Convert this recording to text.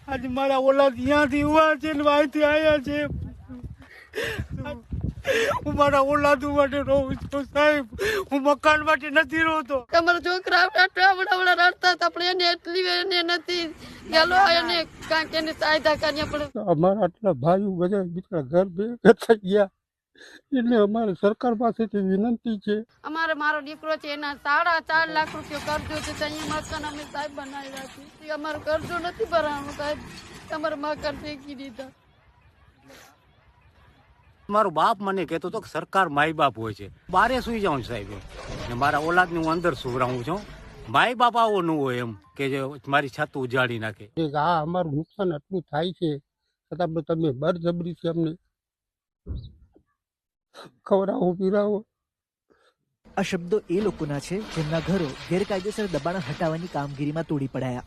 આજે મારા ઓલાદ ત્યાંથી ઉવા છે ને અહીંથી આવ્યા છે. હું મારા ઓલાદ માટે રહું છું સાહેબ. હું મકાન માટે નથી રહતો. અમારા છોકરા રડતા હતા પણ એને એટલી એને નથી ગેલો એને કાંઈક એને સહાયતા કરીએ પણ અમારા આટલા ભાઈઓ બધા બીજા ઘર ભેગા થઈ ગયા એટલે અમારે સરકાર પાસેથી વિનંતી છે. અમારે મારો દીકરો છે એના 4.5 લાખ રૂપિયા કરજો છે. અહીંયા મકાન અમે સાહેબ બનાવી રાખી. અમારો કરજો નથી ભરવાનું સાહેબ. તમારે મકાન ફેંકી દીધા. મારો બાપ મને કહેતો હતો કે સરકાર માય બાપ હોય છે. બારે સુઈ જાઉં સાહેબ ને મારા ઓલાદને હું અંદર સુવરાવું છું. માય બાપ આવો ન હોય એમ કે જે મારી છત ઉજાડી નાખે. આ અમારું નુકસાન આટલું થાય છે છતાં પણ તમે બળજબરીથી અમને ખવડાવો પીરાવો. આ શબ્દો એ લોકોના છે જેમના ઘરો ગેરકાયદેસર દબાણ હટાવવાની કામગીરીમાં તોડી પડાયા.